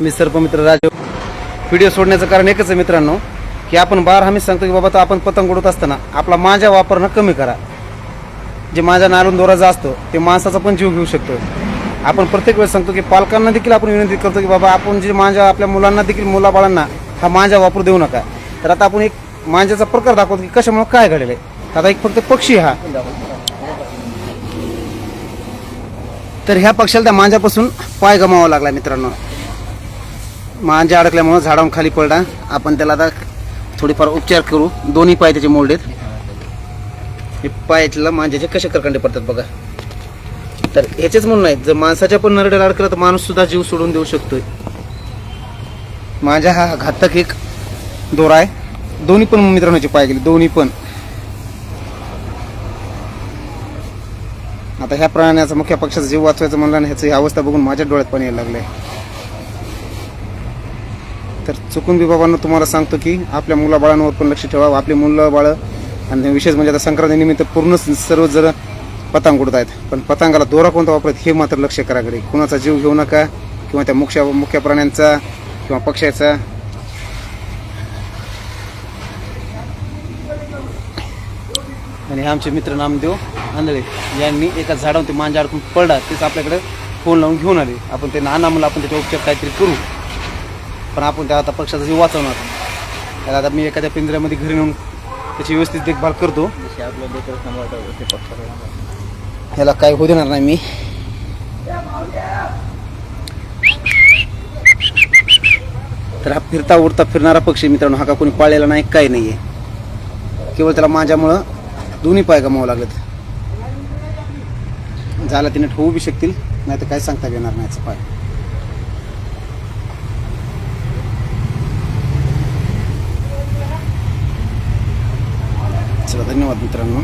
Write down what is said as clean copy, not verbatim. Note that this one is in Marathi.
मी सर्पमित्र राजू. व्हिडिओ सोडण्याचं कारण एकच आहे मित्रांनो, की आपण बारहामी सांगतो की बाबा तर आपण पतंग उडवत असताना आपला मांजा वापरणं कमी करा. जे मांजा नालून दोराचा असतो ते माणसाचा पण जीव घेऊ शकतो. आपण प्रत्येक वेळेस सांगतो की पालकांना देखील आपण विनंती करतो की बाबा आपण जे मांजा आपल्या मुलांना देखील मुलाबाळांना हा मांजा वापरू देऊ नका. तर आता आपण एक मांजाचा प्रकार दाखवतो की कशामुळे काय घडलेलं आहे. आता एक फक्त पक्षी हा, तर ह्या पक्षाला त्या मांजापासून पाय गमावा लागला मित्रांनो. मांजा अडकल्यामुळे झाडावरून खाली पडला. आपण त्याला आता थोडीफार उपचार करू. दोन्ही पाय त्याचे मोडलेत. हे पायाला मांजाचे कसे करकंडे पडतात बघा. तर ह्याचेच म्हणून नाही, जर माणसाच्या पण नरड्याला अडकलं तर माणूस सुद्धा जीव सोडून देऊ शकतोय. मांजा हा घातक एक दोरा आहे. दोन्ही पण मित्रांनो पाय गेले, दोन्ही पण. आता ह्या प्राण्याचा मुख्य पक्षाचा जीव वाचवायचा म्हणला आणि ह्याची अवस्था बघून माझ्या डोळ्यात पाणी यायला लागले. तर चुकून बी बाबांना तुम्हाला सांगतो की आपल्या मुलाबाळांवर पण लक्ष ठेवा. आपली मुलं बाळ आणि विशेष म्हणजे आता संक्रांती निमित्त पूर्ण सर्व जर पतंग उडत आहेत, पण पतंगाला दोरा कोणता वापरत हे मात्र लक्ष करा. कडे कुणाचा जीव घेऊ नका, किंवा त्या मुख्य प्राण्यांचा किंवा पक्ष्याचा. आणि हे आमचे मित्र नामदेव आंधळे यांनी एका झाडावर ते मांजा अडकून पडला, तेच आपल्याकडे फोन लावून घेऊन आले. आपण ते नाना मुलं आपण त्याचे उपचार काहीतरी करू, पण आपण त्या आता पक्षाचा जीव वाचवणार. त्याला आता मी एखाद्या पिंजऱ्यामध्ये घरी नेऊन त्याची व्यवस्थित देखभाल करतो. ह्याला काय होऊ देणार नाही मी. तर हा फिरता उडता फिरणारा पक्षी मित्रांनो, हा का कोणी पाळलेला नाही, काही नाहीये. केवळ त्याला माझ्यामुळं दोन्ही पाय गमावं लागलेत. झाला तिने ठेवू बी शकतील, नाही तर काय सांगता येणार नाही पाय. चला, धन्यवाद मित्रांनो.